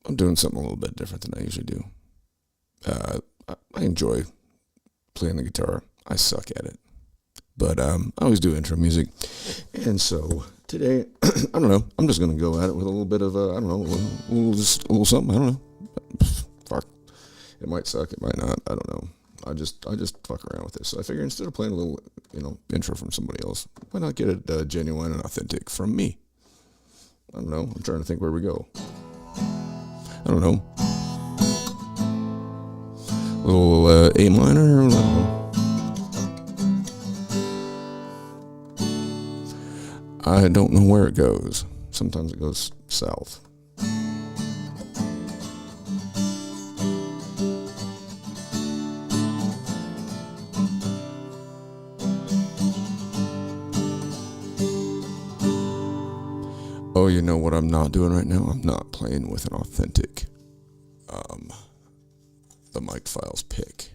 I'm doing something a little bit different than I usually do. I enjoy playing the guitar. I suck at it. But I always do intro music. And so today, I don't know, I'm just going to go at it with a little bit of, I don't know, just a little something. I don't know. Fuck. It might suck. It might not. I don't know. I just fuck around with this. So I figure instead of playing a little, intro from somebody else, why not get it genuine and authentic from me? I don't know. I'm trying to think where we go. I don't know. A little A minor. I don't know. I don't know where it goes. Sometimes it goes south. Oh, you know what I'm not doing right now? I'm not playing with an authentic the Mike Files pick.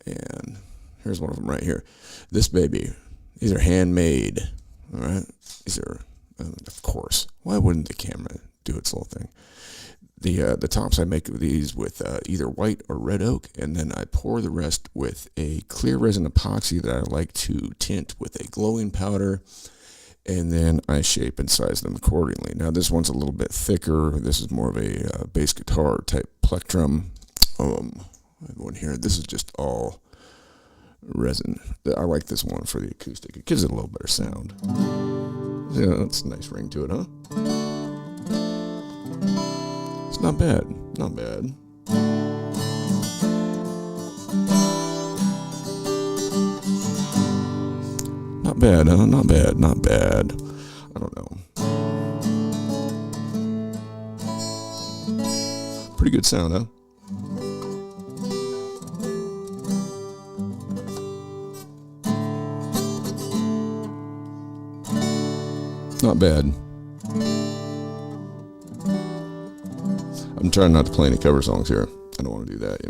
And here's one of them right here. This baby. These are handmade. All right. These are, of course. Why wouldn't the camera do its little thing? The tops I make of these with either white or red oak, and then I pour the rest with a clear resin epoxy that I like to tint with a glowing powder. And then I shape and size them accordingly. Now this one's a little bit thicker. This is more of a bass guitar type plectrum. I have one here. This is just all resin. I like this one for the acoustic. It gives it a little better sound. Yeah, that's a nice ring to it, huh? It's not bad. Not bad. Not bad, huh? Not bad, not bad. I don't know. Pretty good sound, huh? Not bad. I'm trying not to play any cover songs here. I don't want to do that,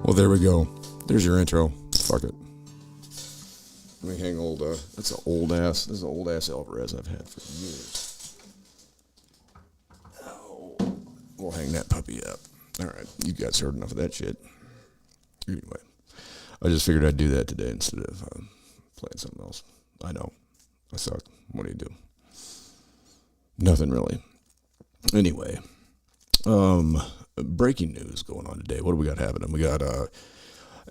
Well, there we go. There's your intro. Fuck it. Let me hang that's an old ass. This is an old ass Alvarez I've had for years. Oh, we'll hang that puppy up. All right, you guys heard enough of that shit. Anyway, I just figured I'd do that today instead of playing something else. I know, I suck. What do you do? Nothing really. Anyway, breaking news going on today. What do we got happening? We got,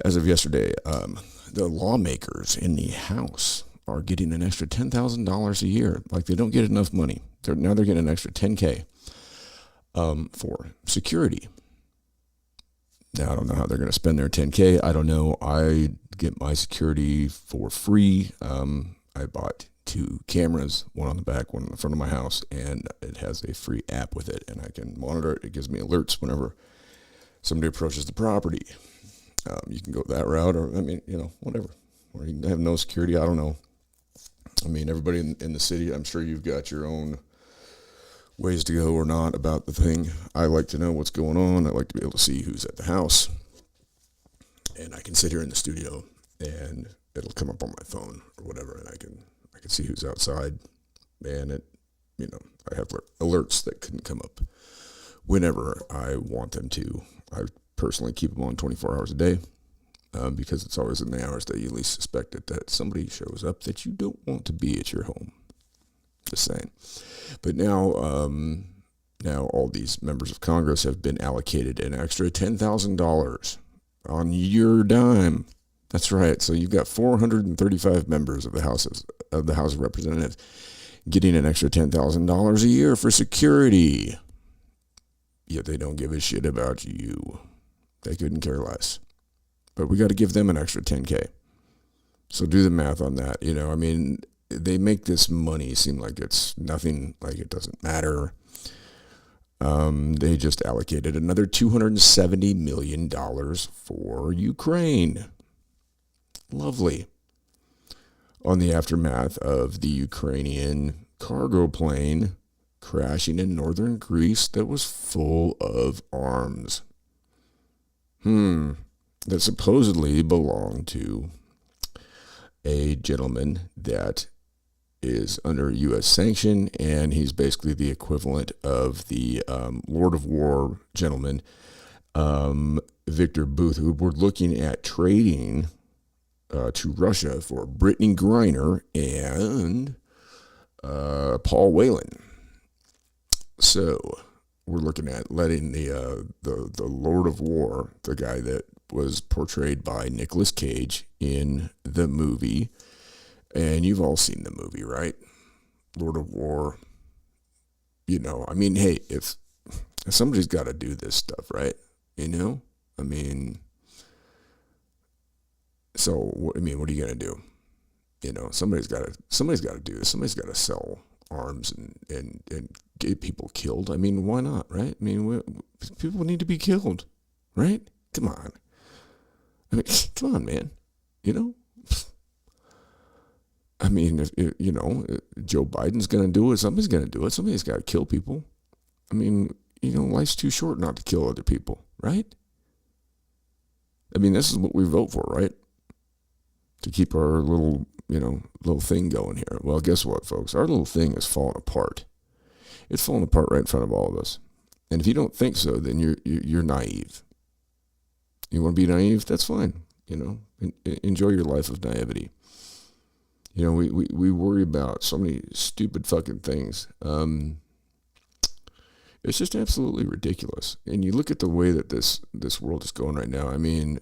as of yesterday, the lawmakers in the House are getting an extra $10,000 a year. Like, they don't get enough money. Now they're getting an extra $10K for security. Now, I don't know how they're going to spend their $10K. I don't know. I get my security for free. I bought 2 cameras, one on the back, one in the front of my house, and it has a free app with it, and I can monitor it. It gives me alerts whenever somebody approaches the property. You can go that route, or, whatever. Or you can have no security. I don't know. I mean, everybody in the city, I'm sure you've got your own ways to go or not about the thing. I like to know what's going on. I like to be able to see who's at the house. And I can sit here in the studio, and it'll come up on my phone or whatever, and I can see who's outside. And I have alerts that can come up whenever I want them to. I personally keep them on 24 hours a day because it's always in the hours that you least suspect it that somebody shows up that you don't want to be at your home. Just saying. But now Now, all these members of Congress have been allocated an extra $10,000 on your dime. That's right. So you've got 435 members of the House of Representatives getting an extra $10,000 a year for security. Yet they don't give a shit about you. They couldn't care less. But we got to give them an extra $10K. So do the math on that. I mean, they make this money seem like it's nothing, like it doesn't matter. They just allocated another $270 million for Ukraine. Lovely. On the aftermath of the Ukrainian cargo plane crashing in northern Greece that was full of arms. That supposedly belonged to a gentleman that is under U.S. sanction, and he's basically the equivalent of the Lord of War gentleman, Victor Booth, who we're looking at trading to Russia for Brittany Griner and Paul Whelan. So we're looking at letting the Lord of War, the guy that was portrayed by Nicolas Cage in the movie, and you've all seen the movie, right? Lord of War. I mean, hey, if somebody's got to do this stuff, right? I mean, so what are you gonna do? Somebody's got to do this. Somebody's got to sell arms and get people killed. I mean, why not, right? I mean, people need to be killed, right? Come on. I mean, come on, man. I mean, if Joe Biden's going to do it, somebody's going to do it. Somebody's got to kill people. I mean, life's too short not to kill other people, right? I mean, this is what we vote for, right? To keep our little thing going here. Well, guess what, folks? Our little thing is falling apart. It's falling apart right in front of all of us. And if you don't think so, then you're naive. You want to be naive? That's fine. Enjoy your life of naivety. We worry about so many stupid fucking things. It's just absolutely ridiculous. And you look at the way that this world is going right now. I mean,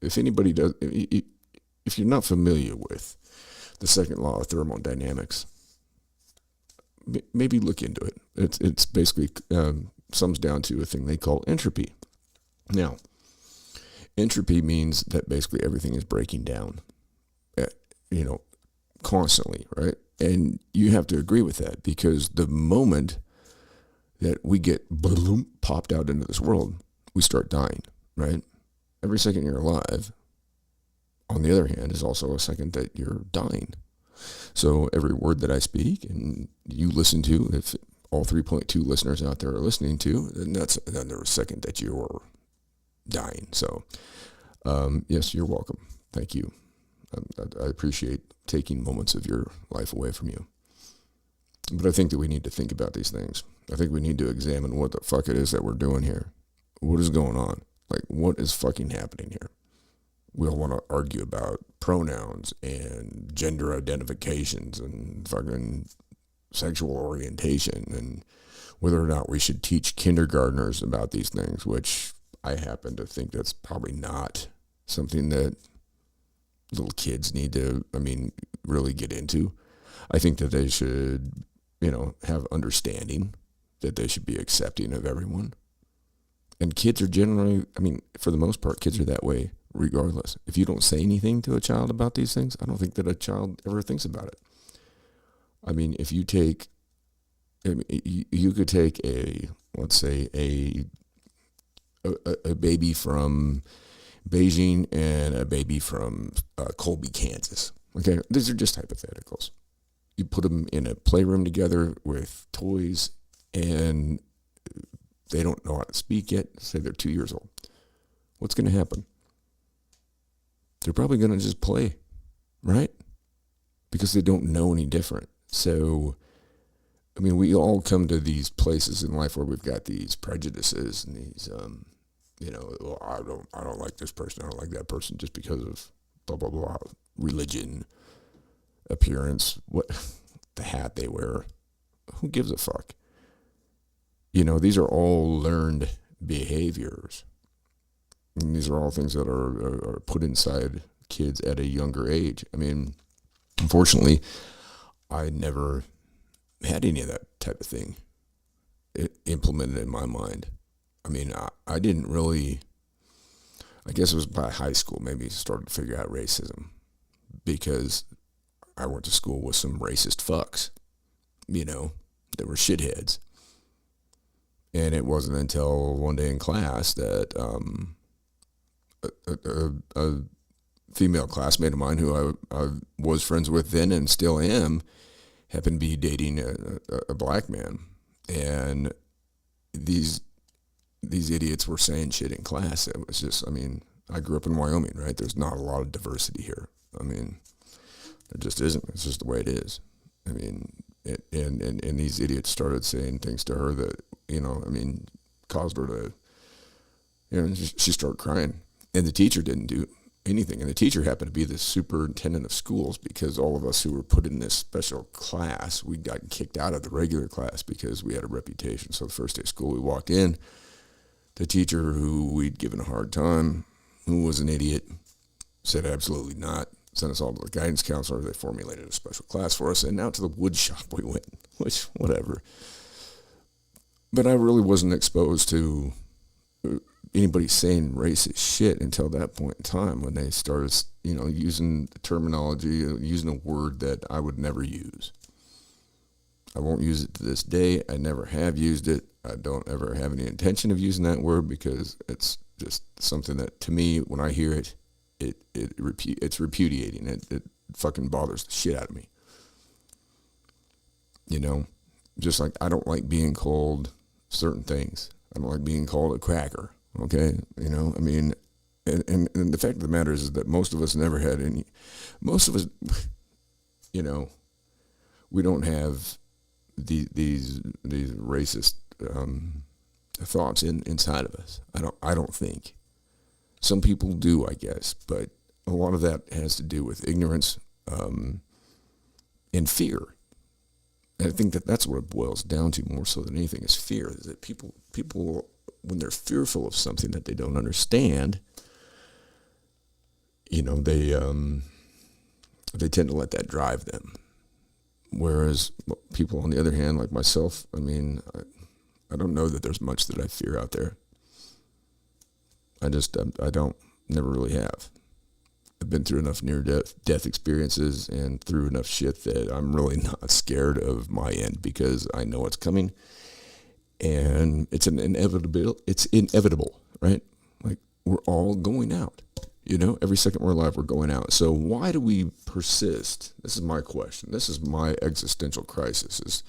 if anybody does, if you're not familiar with the second law of thermodynamics, maybe look into it. It's basically sums down to a thing they call entropy. Now, entropy means that basically everything is breaking down, constantly, right? And you have to agree with that, because the moment that we get popped out into this world, we start dying, right? Every second you're alive, on the other hand, is also a second that you're dying. So every word that I speak and you listen to, if all 3.2 listeners out there are listening to, then that's another second that you're dying. So, yes, you're welcome. Thank you. I appreciate taking moments of your life away from you. But I think that we need to think about these things. I think we need to examine what the fuck it is that we're doing here. What is going on? Like, what is fucking happening here? We all want to argue about pronouns and gender identifications and fucking sexual orientation and whether or not we should teach kindergartners about these things, which I happen to think that's probably not something that little kids need to, really get into. I think that they should, have understanding, that they should be accepting of everyone. And kids are generally, for the most part, kids are that way regardless. If you don't say anything to a child about these things, I don't think that a child ever thinks about it. If you take, you could take let's say a baby from Beijing and a baby from Colby, Kansas. Okay, these are just hypotheticals. You put them in a playroom together with toys, and they don't know how to speak yet. Say they're 2 years old. What's going to happen? They're probably going to just play, right? Because they don't know any different. So, we all come to these places in life where we've got these prejudices and these, I don't like this person, I don't like that person just because of blah, blah, blah, religion, appearance, what the hat they wear. Who gives a fuck? these are all learned behaviors. And these are all things that are put inside kids at a younger age. I mean, unfortunately, I never had any of that type of thing implemented in my mind. I mean, I didn't really, I guess it was by high school, maybe started to figure out racism, because I went to school with some racist fucks, that were shitheads. And it wasn't until one day in class that a female classmate of mine who I was friends with then and still am happened to be dating a black man. And these idiots were saying shit in class. It was just, I grew up in Wyoming, right? There's not a lot of diversity here. There just isn't. It's just the way it is. And these idiots started saying things to her that, caused her to, she started crying. And the teacher didn't do anything. And the teacher happened to be the superintendent of schools, because all of us who were put in this special class, we got kicked out of the regular class because we had a reputation. So the first day of school, we walked in. The teacher who we'd given a hard time, who was an idiot, said absolutely not. Sent us all to the guidance counselor. They formulated a special class for us, and out to the wood shop we went, which, whatever. But I really wasn't exposed to anybody saying racist shit until that point in time, when they started, using the terminology, using a word that I would never use. I won't use it to this day. I never have used it. I don't ever have any intention of using that word, because it's just something that, to me, when I hear it, it's repudiating. It fucking bothers the shit out of me. Just like I don't like being called certain things. I don't like being called a cracker. Okay, and the fact of the matter is that most of us never had any. Most of us, we don't have these racist thoughts inside of us. I don't think. Some people do, I guess, but a lot of that has to do with ignorance and fear. And I think that's what it boils down to more so than anything, is fear. Is that people, when they're fearful of something that they don't understand, they tend to let that drive them. Whereas people, on the other hand, like myself, I don't know that there's much that I fear out there. I don't, never really have. I've been through enough near-death experiences and through enough shit that I'm really not scared of my end, because I know it's coming, and it's inevitable, right? Like, we're all going out, every second we're alive, we're going out. So why do we persist? This is my question. This is my existential crisis, is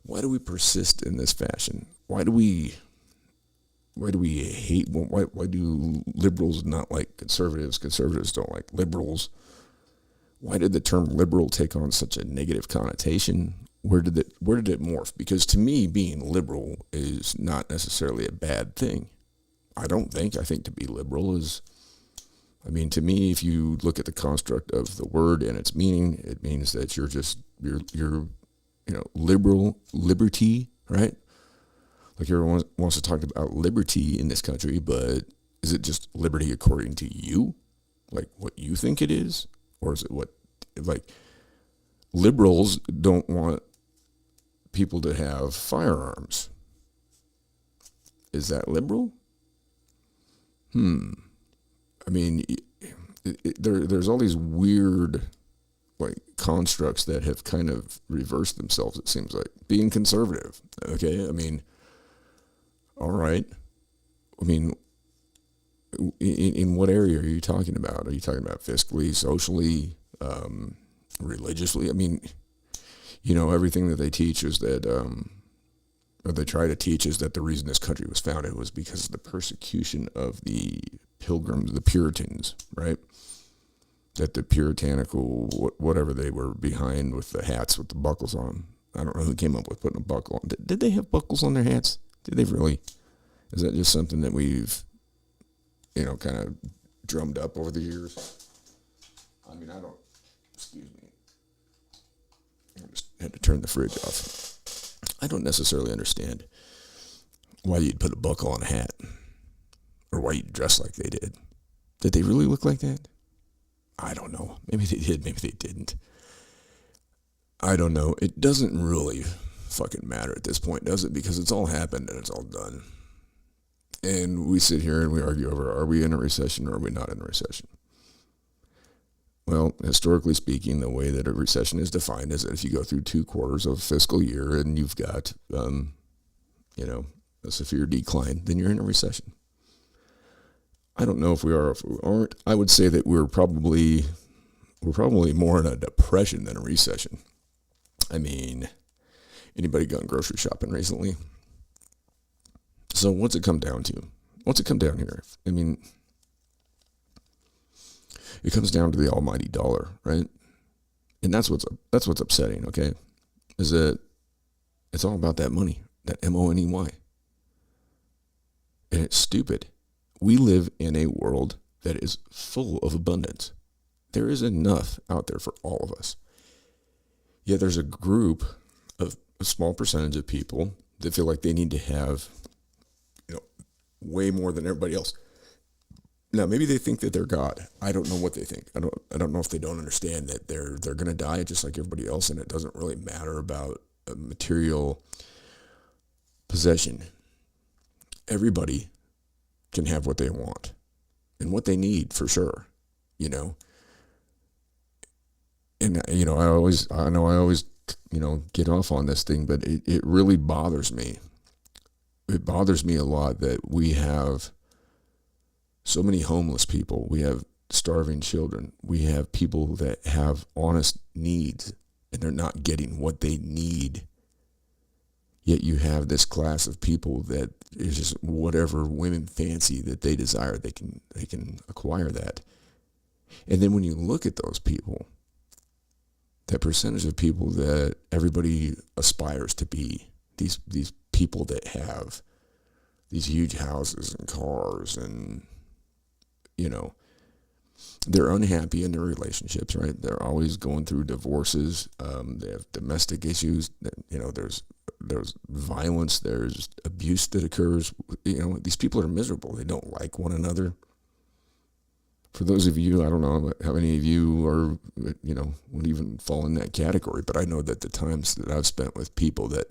why do we persist in this fashion? Why do we hate, why do liberals not like conservatives? Conservatives don't like liberals. Why did the term liberal take on such a negative connotation? Where did it morph? Because to me, being liberal is not necessarily a bad thing. I don't think. I think to be liberal is, to me, if you look at the construct of the word and its meaning, it means that you're liberal, liberty, right? Like, everyone wants to talk about liberty in this country, but is it just liberty according to you? Like, what you think it is? Or is it liberals don't want people to have firearms. Is that liberal? There's all these weird, constructs that have kind of reversed themselves, it seems like. Being conservative, okay? All right. In what area are you talking about? Are you talking about fiscally, socially, religiously? Everything that they teach is that, or they try to teach, is that the reason this country was founded was because of the persecution of the Pilgrims, the Puritans, right? That the puritanical, whatever they were behind with the hats with the buckles on them. I don't know who came up with putting a buckle on. Did they have buckles on their hats? Did they really? Is that just something that we've, kind of drummed up over the years? Excuse me. I just had to turn the fridge off. I don't necessarily understand why you'd put a buckle on a hat or why you'd dress like they did. Did they really look like that? I don't know. Maybe they did, maybe they didn't. I don't know. It doesn't really fucking matter at this point, does it? Because it's all happened and it's all done. And we sit here and we argue over, are we in a recession or are we not in a recession? Well, historically speaking, the way that a recession is defined is that if you go through 2 quarters of a fiscal year and you've got, a severe decline, then you're in a recession. I don't know if we are or if we aren't. I would say that we're probably more in a depression than a recession. I mean, anybody gone grocery shopping recently? So what's it come down to? What's it come down here? I mean, it comes down to the almighty dollar, right? And that's what's upsetting, okay? Is that it's all about that money, that money. And it's stupid. We live in a world that is full of abundance. There is enough out there for all of us. Yet there's a group of a small percentage of people that feel like they need to have, way more than everybody else. Now, maybe they think that they're God. I don't know what they think. I don't know if they don't understand that they're going to die just like everybody else, and it doesn't really matter about a material possession. Everybody can have what they want and what they need for sure, And I always get off on this thing, but it really bothers me. It bothers me a lot that we have so many homeless people. We have starving children. We have people that have honest needs and they're not getting what they need. Yet you have this class of people that is just whatever women fancy that they desire, they can acquire that. And then when you look at those people, that percentage of people that everybody aspires to be, these people that have these huge houses and cars and, they're unhappy in their relationships, right? They're always going through divorces. They have domestic issues. There's violence. There's abuse that occurs. These people are miserable. They don't like one another. For those of you, I don't know how many of you are, would even fall in that category, but I know that the times that I've spent with people that,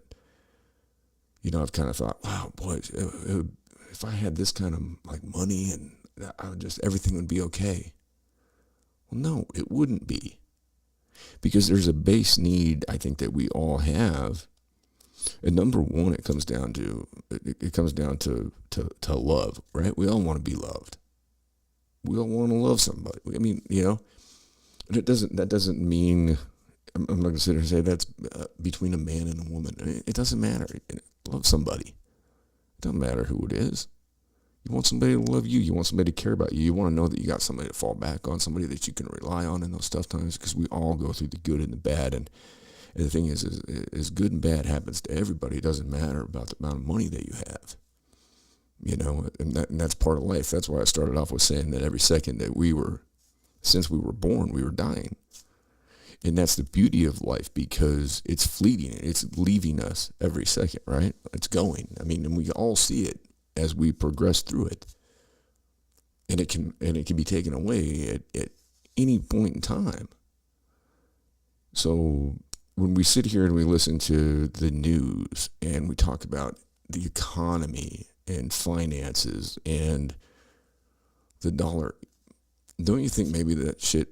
I've kind of thought, wow, boy, if I had this kind of money and everything would be okay. Well, no, it wouldn't be. Because there's a base need, I think, that we all have. And number one, it comes down to love, right? We all want to be loved. We all want to love somebody. I mean, that doesn't mean, I'm not going to sit here and say that's between a man and a woman. I mean, it doesn't matter. Love somebody. It doesn't matter who it is. You want somebody to love you. You want somebody to care about you. You want to know that you got somebody to fall back on, somebody that you can rely on in those tough times, because we all go through the good and the bad. And the thing is good and bad happens to everybody. It doesn't matter about the amount of money that you have. And that's part of life. That's why I started off with saying that every second that since we were born, we were dying. And that's the beauty of life, because it's fleeting. It's leaving us every second, right? It's going. I mean, and we all see it as we progress through it. And it can be taken away at any point in time. So when we sit here and we listen to the news and we talk about the economy and finances and the dollar, don't you think maybe that shit,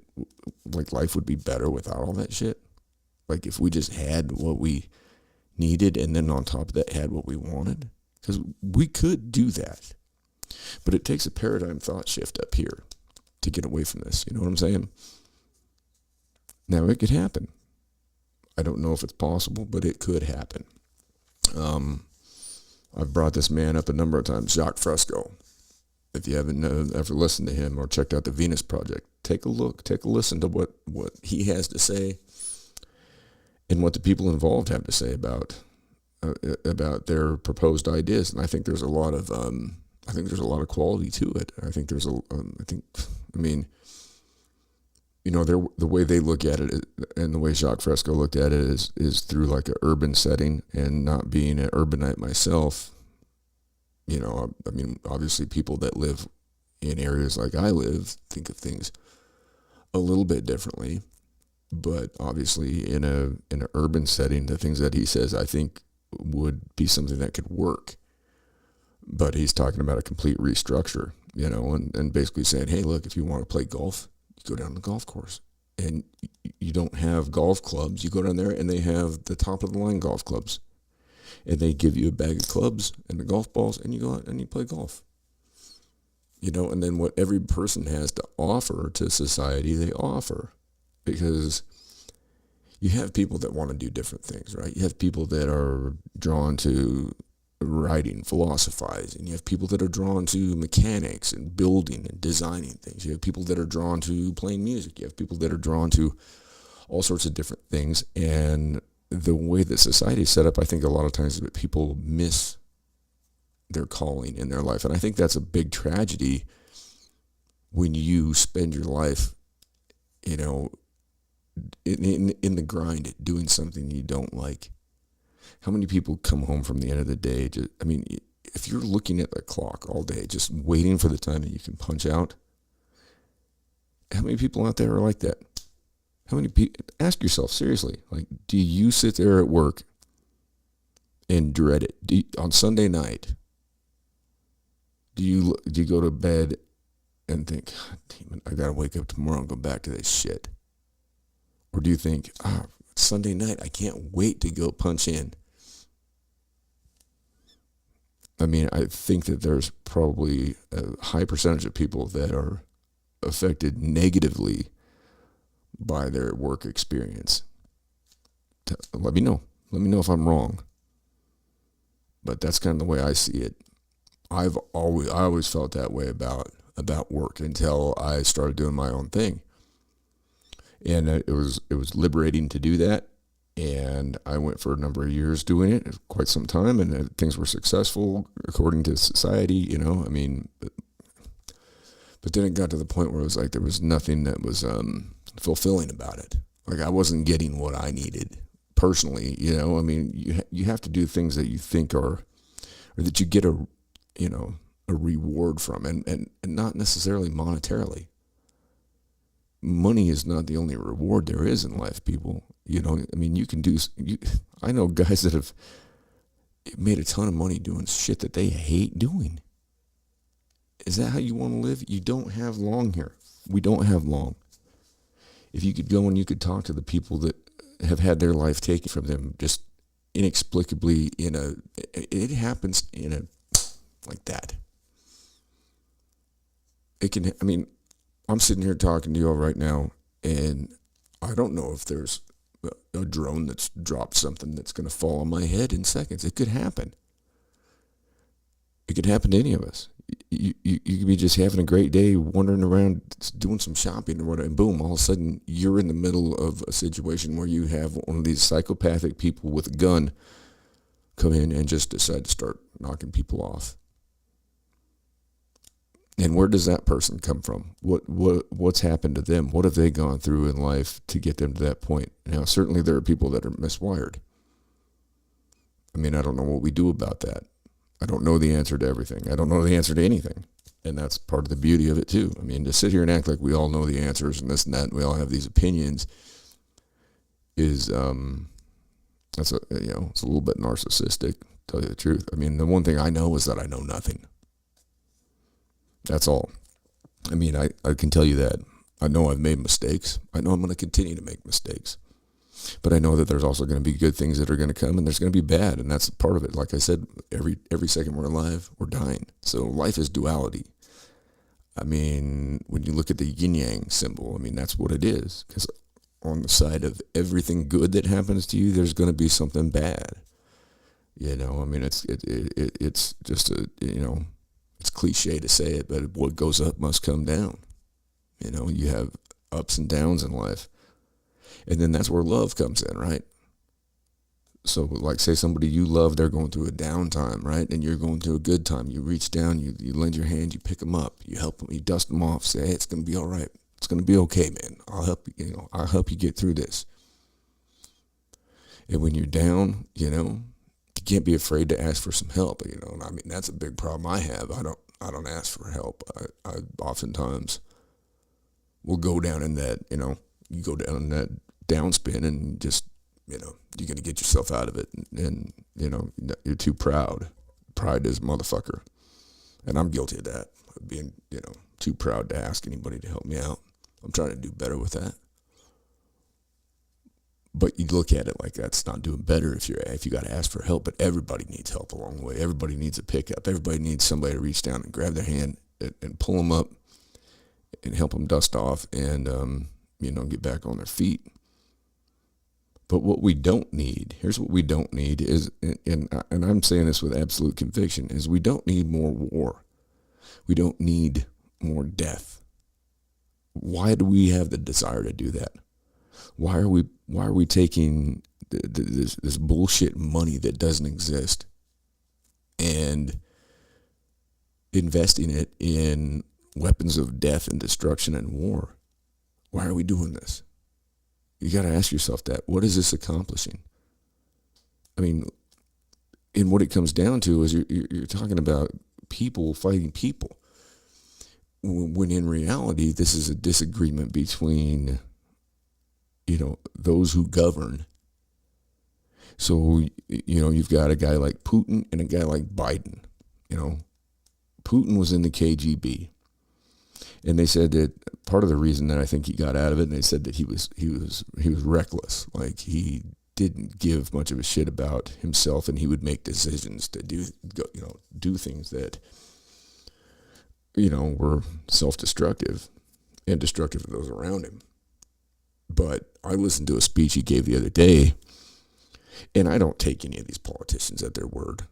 life would be better without all that shit? If we just had what we needed and then on top of that had what we wanted? Because we could do that. But it takes a paradigm thought shift up here to get away from this. You know what I'm saying? Now, it could happen. I don't know if it's possible, but it could happen. I've brought this man up a number of times, Jacques Fresco. If you haven't ever listened to him or checked out the Venus Project, take a look, take a listen to what he has to say and what the people involved have to say about their proposed ideas. And I think there's a lot of quality to it. I think the way they look at it and the way Jacques Fresco looked at it is through an urban setting, and not being an urbanite myself, I mean, obviously people that live in areas like I live think of things a little bit differently, but obviously in an urban setting, the things that he says, I think would be something that could work. But he's talking about a complete restructure, and basically saying, hey, look, if you want to play golf, you go down to the golf course. And you don't have golf clubs. You go down there and they have the top of the line golf clubs. And they give you a bag of clubs and the golf balls, and you go out and you play golf. And then what every person has to offer to society, they offer. Because you have people that want to do different things, right? You have people that are drawn to writing, philosophizing. You have people that are drawn to mechanics and building and designing things. You have people that are drawn to playing music. You have people that are drawn to all sorts of different things. And the way that society is set up, I think a lot of times that people miss their calling in their life. And I think that's a big tragedy when you spend your life, in the grind, doing something you don't like. How many people come home from the end of the day? If you're looking at the clock all day, just waiting for the time that you can punch out, how many people out there are like that? How many people? Ask yourself seriously. Like, do you sit there at work and dread it? On Sunday night, do you go to bed and think, damn it, I gotta wake up tomorrow and go back to this shit? Or do you think, Sunday night, I can't wait to go punch in? I think that there's probably a high percentage of people that are affected negatively by their work experience. Let me know. Let me know if I'm wrong. But that's kind of the way I see it. I always felt that way about work until I started doing my own thing. And it was liberating to do that. And I went for a number of years doing it, quite some time, and things were successful according to society, But then it got to the point where it was like there was nothing that was fulfilling about it. Like I wasn't getting what I needed personally, You have to do things that you think or that you get a reward from, and not necessarily monetarily. Money is not the only reward there is in life, people. You can do. I know guys that have made a ton of money doing shit that they hate doing. Is that how you want to live? You don't have long here. We don't have long. If you could go and you could talk to the people that have had their life taken from them just inexplicably it happens like that. It can, I'm sitting here talking to you all right now, and I don't know if there's a drone that's dropped something that's going to fall on my head in seconds. It could happen. It could happen to any of us. You could be just having a great day, wandering around, doing some shopping or whatever, and boom, all of a sudden you're in the middle of a situation where you have one of these psychopathic people with a gun come in and just decide to start knocking people off. And where does that person come from? What's happened to them? What have they gone through in life to get them to that point? Now, certainly there are people that are miswired. I don't know what we do about that. I don't know the answer to everything. I don't know the answer to anything. And that's part of the beauty of it too. To sit here and act like we all know the answers and this and that, and we all have these opinions is, it's a little bit narcissistic, to tell you the truth. The one thing I know is that I know nothing. That's all. I can tell you that. I know I've made mistakes. I know I'm going to continue to make mistakes. But I know that there's also going to be good things that are going to come, and there's going to be bad, and that's part of it. Like I said, every second we're alive, we're dying. So life is duality. When you look at the yin-yang symbol, that's what it is. Because on the side of everything good that happens to you, there's going to be something bad. It's just it's cliche to say it, but what goes up must come down. You have ups and downs in life. And then that's where love comes in, right? So like say somebody you love, they're going through a down time, right? And you're going through a good time. You reach down, you lend your hand, you pick them up, you help them, you dust them off, say, hey, it's going to be all right. It's going to be okay, man. I'll help you, I'll help you get through this. And when you're down, you can't be afraid to ask for some help. You know, and I mean, that's a big problem I have. I don't ask for help. I oftentimes will go down in that, you know, you go down in that downspin and just, you know, you're going to get yourself out of it. And, you know, you're too proud. Pride is a motherfucker. And I'm guilty of that, of being, you know, too proud to ask anybody to help me out. I'm trying to do better with that. But you look at it like that's not doing better if you got to ask for help. But everybody needs help along the way. Everybody needs a pickup. Everybody needs somebody to reach down and grab their hand and pull them up and help them dust off and, you know, get back on their feet. But what we don't need, here's what we don't need is, and I'm saying this with absolute conviction, is we don't need more war. We don't need more death. Why do we have the desire to do that? Why are we taking this bullshit money that doesn't exist and investing it in weapons of death and destruction and war? Why are we doing this? You got to ask yourself that. What is this accomplishing? I mean, and what it comes down to is you're talking about people fighting people, when in reality this is a disagreement between, you know, those who govern. So, you know, you've got a guy like Putin and a guy like Biden. You know, Putin was in the KGB. And they said that part of the reason that I think he got out of it, and they said that he was reckless. Like, he didn't give much of a shit about himself, and he would make decisions to do things that, you know, were self-destructive and destructive of those around him. But I listened to a speech he gave the other day, and I don't take any of these politicians at their word.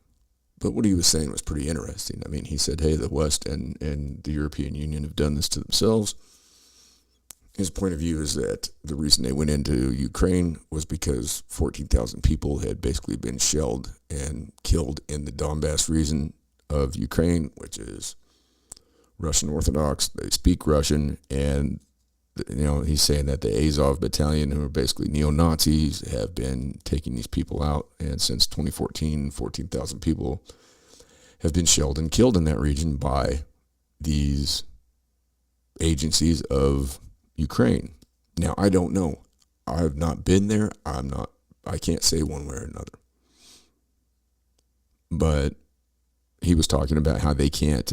But what he was saying was pretty interesting. I mean, he said, hey, the West and the European Union have done this to themselves. His point of view is that the reason they went into Ukraine was because 14,000 people had basically been shelled and killed in the Donbass region of Ukraine, which is Russian Orthodox. They speak Russian, and, you know, he's saying that the Azov Battalion, who are basically neo-Nazis, have been taking these people out. And since 2014, 14,000 people have been shelled and killed in that region by these agencies of Ukraine. Now, I don't know. I've not been there. I can't say one way or another. But he was talking about how they can't,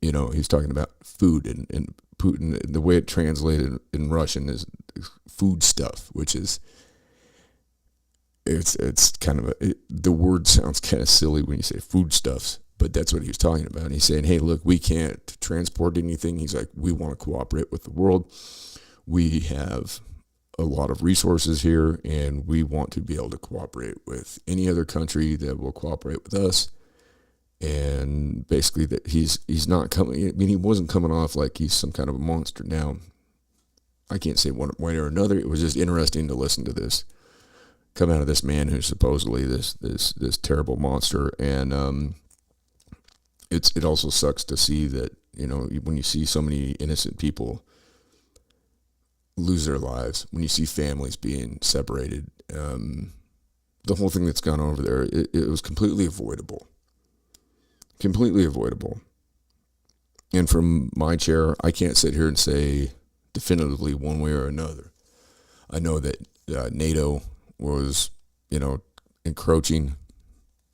you know, he's talking about food and Putin, the way it translated in Russian is food stuff, which is, it's kind of the word sounds kind of silly when you say foodstuffs, but that's what he was talking about. And he's saying, hey, look, we can't transport anything. He's like, we want to cooperate with the world. We have a lot of resources here, and we want to be able to cooperate with any other country that will cooperate with us. And basically that he's not coming, I mean, he wasn't coming off like he's some kind of a monster. Now, I can't say one way or another. It was just interesting to listen to this come out of this man who's supposedly this terrible monster. And it also sucks to see that, you know, when you see so many innocent people lose their lives, when you see families being separated, the whole thing that's gone over there, it was completely avoidable. Completely avoidable. And from my chair, I can't sit here and say definitively one way or another. I know that NATO was, you know, encroaching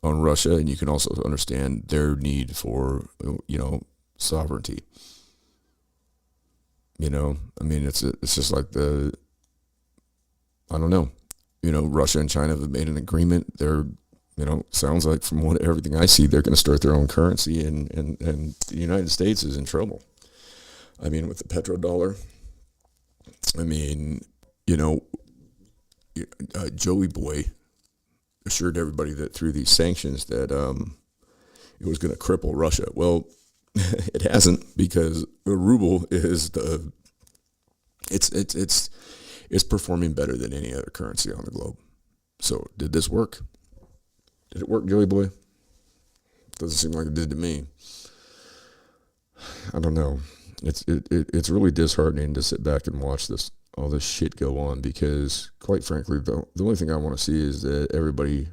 on Russia, and you can also understand their need for, you know, sovereignty. You know, I mean, it's just like I don't know. You know, Russia and China have made an agreement. They're, you know, sounds like from everything I see, they're going to start their own currency, and the United States is in trouble. I mean, with the petrodollar, I mean, you know, Joey Boy assured everybody that through these sanctions that it was going to cripple Russia. Well, it hasn't, because the ruble is it's performing better than any other currency on the globe. So did this work? Did it work, Joey Boy? Doesn't seem like it did to me. I don't know. It's really disheartening to sit back and watch all this shit go on, because, quite frankly, the only thing I want to see is that everybody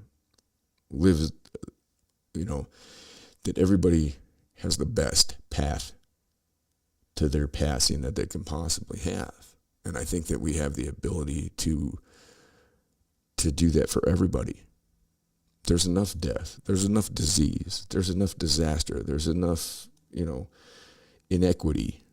lives, you know, that everybody has the best path to their passing that they can possibly have. And I think that we have the ability to do that for everybody. There's enough death. There's enough disease. There's enough disaster. There's enough, inequity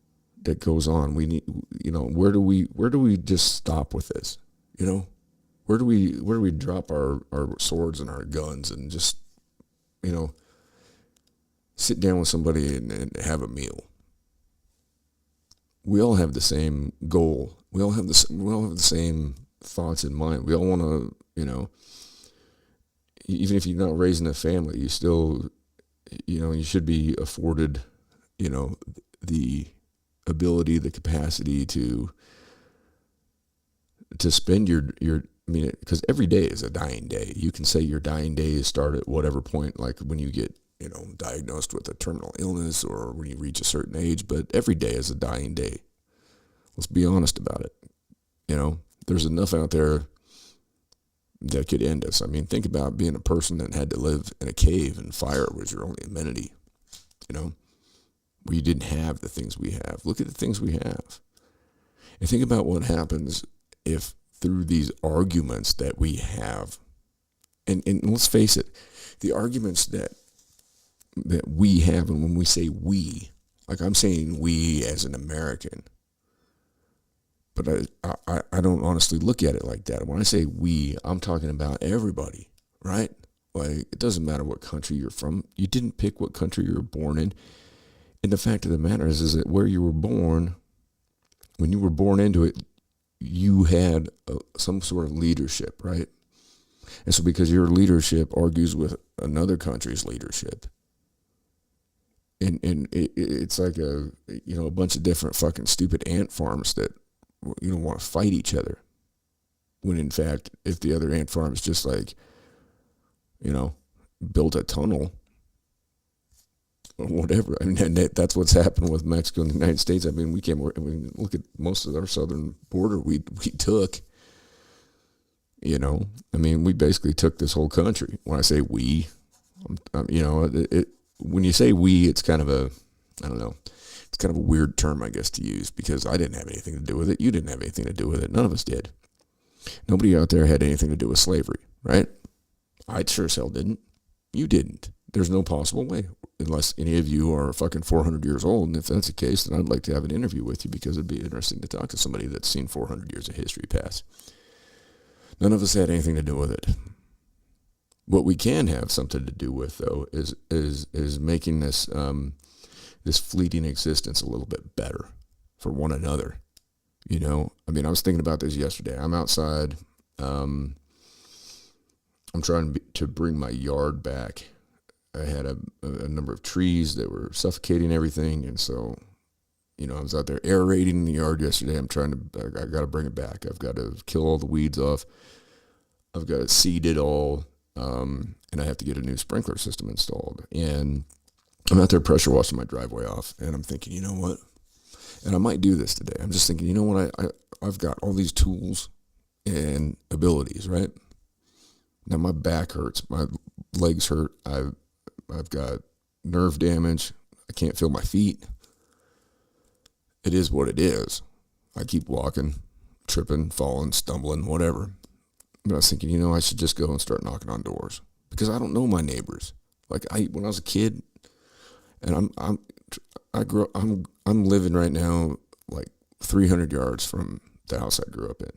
that goes on. We need, where do we just stop with this? Where do we drop our swords and our guns and just, sit down with somebody and have a meal? We all have the same goal. We all have the same thoughts in mind. We all want to, even if you're not raising a family, you still, you should be afforded, the ability, the capacity to spend because every day is a dying day. You can say your dying days start at whatever point, like when you get, diagnosed with a terminal illness or when you reach a certain age, but every day is a dying day. Let's be honest about it. There's enough out there that could end us. I mean, think about being a person that had to live in a cave and fire was your only amenity, where you didn't have the things we have. Look at the things we have. And think about what happens if through these arguments that we have, and let's face it, the arguments that we have, and when we say we, like I'm saying we as an American, but I don't honestly look at it like that. When I say we, I'm talking about everybody, right? Like, it doesn't matter what country you're from. You didn't pick what country you were born in. And the fact of the matter is that where you were born, when you were born into it, you had some sort of leadership, right? And so because your leadership argues with another country's leadership, and it's like a bunch of different fucking stupid ant farms that want to fight each other, when in fact, if the other ant farm is just like, built a tunnel or whatever. I mean, that's what's happened with Mexico and the United States. I mean, look at most of our southern border we took. I mean, we basically took this whole country. When I say we, when you say we, it's kind of it's kind of a weird term, I guess, to use, because I didn't have anything to do with it. You didn't have anything to do with it. None of us did. Nobody out there had anything to do with slavery, right? I sure as hell didn't. You didn't. There's no possible way, unless any of you are fucking 400 years old. And if that's the case, then I'd like to have an interview with you, because it'd be interesting to talk to somebody that's seen 400 years of history pass. None of us had anything to do with it. What we can have something to do with, though, is making this this fleeting existence a little bit better for one another. I mean, I was thinking about this yesterday. I'm outside. I'm trying to bring my yard back. I had a number of trees that were suffocating everything, and so, I was out there aerating the yard yesterday. I got to bring it back. I've got to kill all the weeds off. I've got to seed it all, and I have to get a new sprinkler system installed. And I'm out there pressure washing my driveway off, and I'm thinking, you know what? And I might do this today. I'm just thinking, you know what? I've got all these tools and abilities, right? Now my back hurts, my legs hurt. I've got nerve damage. I can't feel my feet. It is what it is. I keep walking, tripping, falling, stumbling, whatever. But I was thinking, I should just go and start knocking on doors, because I don't know my neighbors. Like when I was a kid, and I'm living right now like 300 yards from the house I grew up in.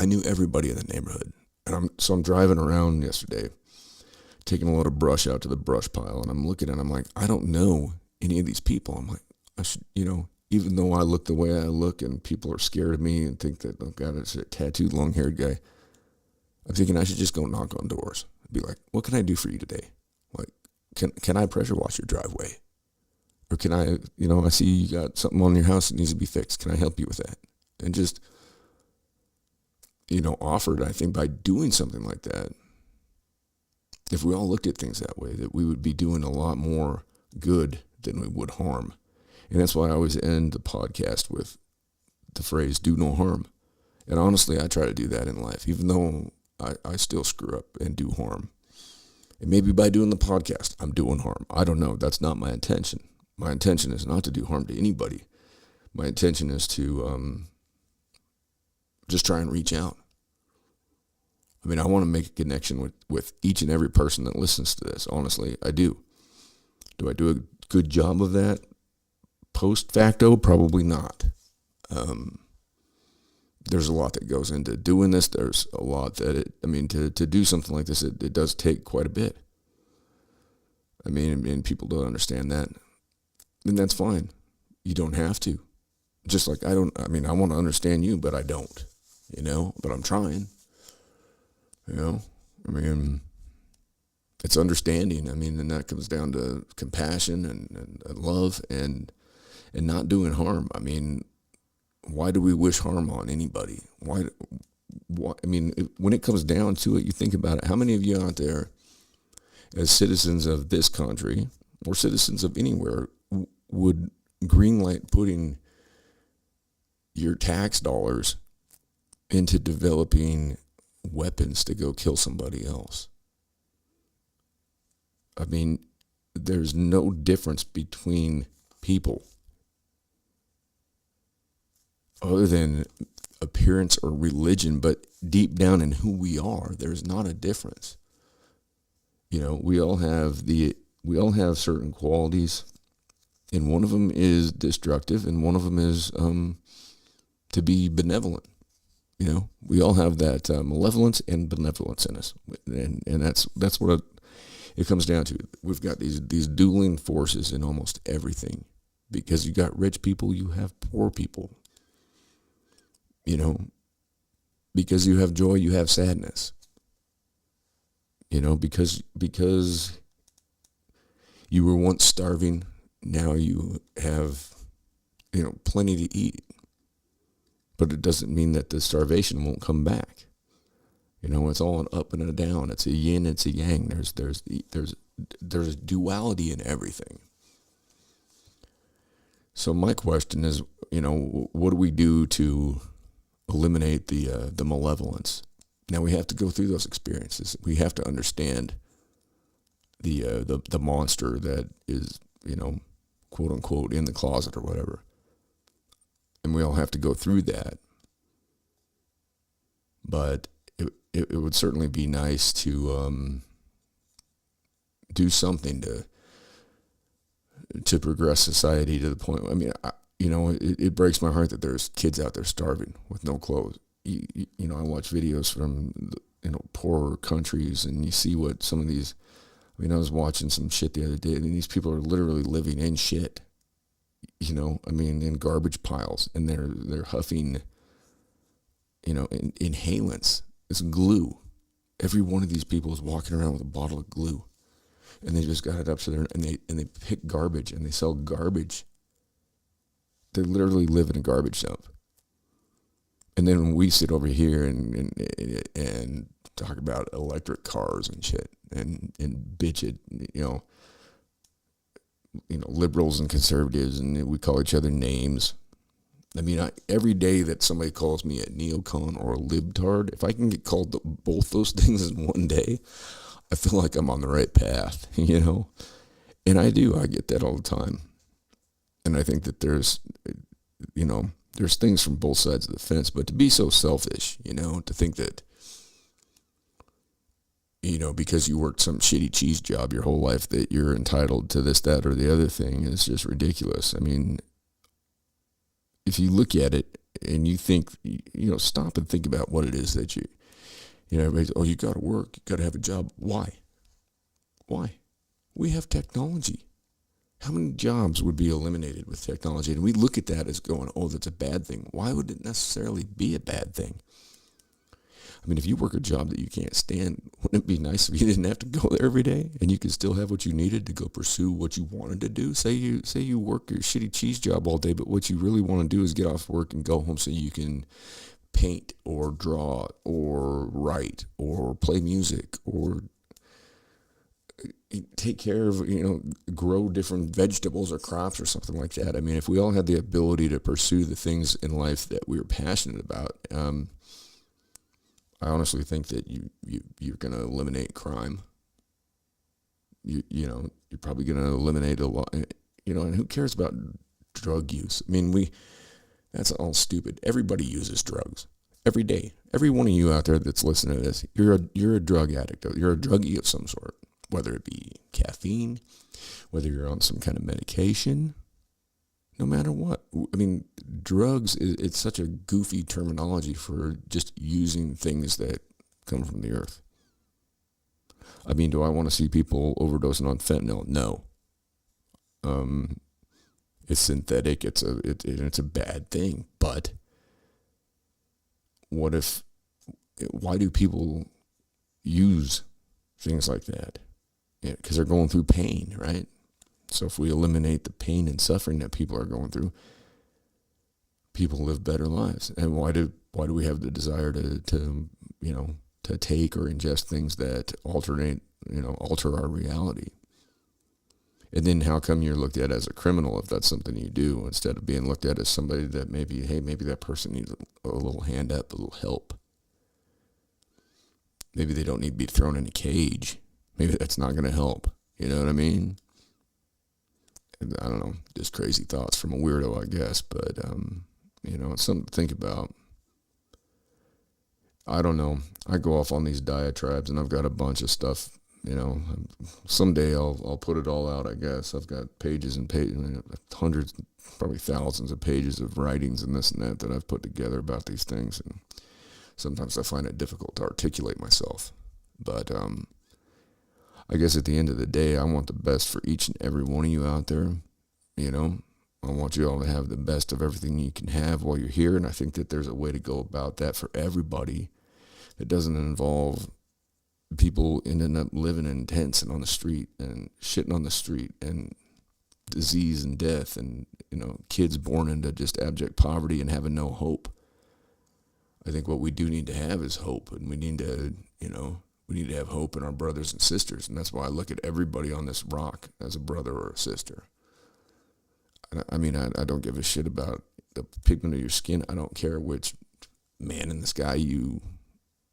I knew everybody in the neighborhood, and I'm driving around yesterday, taking a load of brush out to the brush pile, and I'm looking and I'm like, I don't know any of these people. I'm like, I should, even though I look the way I look, and people are scared of me and think that, oh God, it's a tattooed, long-haired guy. I'm thinking I should just go knock on doors. Be like, what can I do for you today? Like, can I pressure wash your driveway? Or can I, I see you got something on your house that needs to be fixed. Can I help you with that? And just, offered, I think, by doing something like that, if we all looked at things that way, that we would be doing a lot more good than we would harm. And that's why I always end the podcast with the phrase, do no harm. And honestly, I try to do that in life, even though I still screw up and do harm. And maybe by doing the podcast, I'm doing harm. I don't know. That's not my intention. My intention is not to do harm to anybody. My intention is to just try and reach out. I mean, I want to make a connection with each and every person that listens to this. Honestly, I do. Do I do a good job of that? Post facto, probably not. There's a lot that goes into doing this. There's a lot that to do something like this, it does take quite a bit. I mean, and people don't understand that. And that's fine. You don't have to. Just like I want to understand you, but I don't, but I'm trying, it's understanding. And that comes down to compassion and love and not doing harm. Why do we wish harm on anybody? Why, when it comes down to it, you think about it. How many of you out there as citizens of this country or citizens of anywhere would greenlight putting your tax dollars into developing weapons to go kill somebody else? There's no difference between people other than appearance or religion, but deep down in who we are, there's not a difference. We all have certain qualities, and one of them is destructive, and one of them is to be benevolent. We all have that malevolence and benevolence in us, and that's what it comes down to. We've got these dueling forces in almost everything, because you got rich people, you have poor people. Because you have joy, you have sadness. Because you were once starving, now you have, plenty to eat. But it doesn't mean that the starvation won't come back. It's all an up and a down. It's a yin, it's a yang. There's duality in everything. So my question is, what do we do to eliminate the malevolence? Now we have to go through those experiences. We have to understand the monster that is, quote unquote, in the closet or whatever. And we all have to go through that. But it would certainly be nice to do something to progress society to the point. It breaks my heart that there's kids out there starving with no clothes. I watch videos from poorer countries, and you see what some of these. I was watching some shit the other day, and these people are literally living in shit. In garbage piles, and they're huffing, inhalants. It's glue. Every one of these people is walking around with a bottle of glue, and they just got it up to their, and they pick garbage, and they sell garbage. They literally live in a garbage dump. And then when we sit over here and talk about electric cars and shit, and bitch it, liberals and conservatives, and we call each other names. Every day that somebody calls me a neocon or a libtard, if I can get called both those things in one day, I feel like I'm on the right path, And I do. I get that all the time. And I think that there's things from both sides of the fence, but to be so selfish, to think that, because you worked some shitty cheese job your whole life that you're entitled to this, that, or the other thing is just ridiculous. If you look at it and you think, stop and think about what it is that everybody's, you got to work, you got to have a job. Why? We have technology. How many jobs would be eliminated with technology? And we look at that as going, that's a bad thing. Why would it necessarily be a bad thing? If you work a job that you can't stand, wouldn't it be nice if you didn't have to go there every day and you could still have what you needed to go pursue what you wanted to do? Say you work your shitty cheese job all day, but what you really want to do is get off work and go home so you can paint or draw or write or play music or take care of, grow different vegetables or crops or something like that. If we all had the ability to pursue the things in life that we were passionate about, I honestly think that you're going to eliminate crime. you're probably going to eliminate a lot, and who cares about drug use? I mean, that's all stupid. Everybody uses drugs every day. Every one of you out there that's listening to this, you're a drug addict. You're a druggie of some sort, whether it be caffeine, whether you're on some kind of medication, no matter what. I mean, drugs, it's such a goofy terminology for just using things that come from the earth. I mean, do I want to see people overdosing on fentanyl? No. It's synthetic. It's a bad thing. But why do people use things like that? Because they're going through pain, right? So if we eliminate the pain and suffering that people are going through, people live better lives. And why do we have the desire to take or ingest things that alter our reality? And then how come you're looked at as a criminal if that's something you do, instead of being looked at as somebody that maybe that person needs a little hand up, a little help. Maybe they don't need to be thrown in a cage. Maybe that's not going to help. You know what I mean? I don't know, just crazy thoughts from a weirdo, I guess. But, it's something to think about. I don't know. I go off on these diatribes, and I've got a bunch of stuff. Someday I'll put it all out, I guess. I've got pages and pages, hundreds, probably thousands of pages of writings and this and that I've put together about these things. And sometimes I find it difficult to articulate myself. But I guess at the end of the day, I want the best for each and every one of you out there. I want you all to have the best of everything you can have while you're here. And I think that there's a way to go about that for everybody that doesn't involve people ending up living in tents and on the street and shitting on the street and disease and death and, kids born into just abject poverty and having no hope. I think what we do need to have is hope, and we need to have hope in our brothers and sisters. And that's why I look at everybody on this rock as a brother or a sister. I mean, I don't give a shit about the pigment of your skin. I don't care which man in the sky you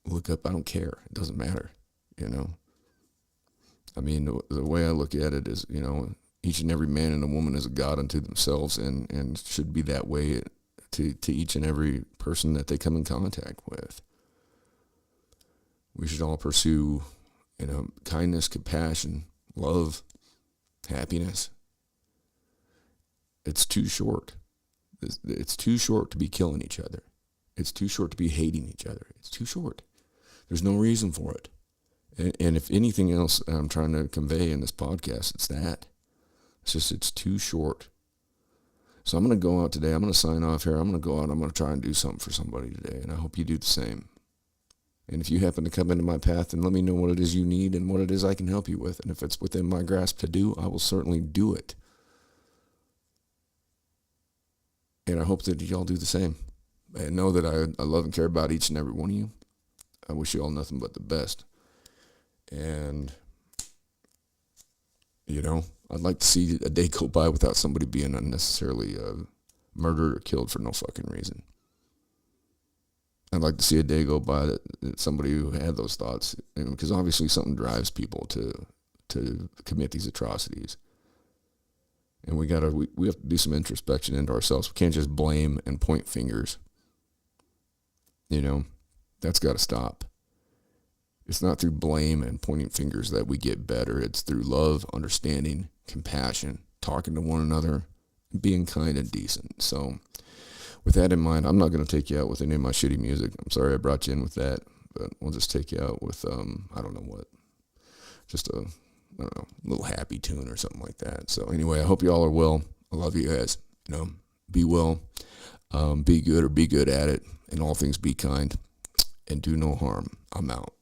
look up. I don't care. It doesn't matter. I mean, the way I look at it is, each and every man and a woman is a god unto themselves, and should be that way to each and every person that they come in contact with. We should all pursue, kindness, compassion, love, happiness. It's too short. It's too short to be killing each other. It's too short to be hating each other. It's too short. There's no reason for it. And if anything else I'm trying to convey in this podcast, it's that. It's too short. So I'm going to go out today. I'm going to sign off here. I'm going to go out. I'm going to try and do something for somebody today. And I hope you do the same. And if you happen to come into my path, then let me know what it is you need and what it is I can help you with. And if it's within my grasp to do, I will certainly do it. And I hope that y'all do the same. And know that I love and care about each and every one of you. I wish you all nothing but the best. And, I'd like to see a day go by without somebody being unnecessarily murdered or killed for no fucking reason. I'd like to see a day go by that somebody who had those thoughts, because obviously something drives people to commit these atrocities. And we have to do some introspection into ourselves. We can't just blame and point fingers. That's got to stop. It's not through blame and pointing fingers that we get better. It's through love, understanding, compassion, talking to one another, being kind and decent. So with that in mind, I'm not going to take you out with any of my shitty music. I'm sorry I brought you in with that, but we'll just take you out with, I don't know what, just a little happy tune or something like that. So anyway, I hope you all are well. I love you guys. Be well, be good or be good at it. In all things, be kind and do no harm. I'm out.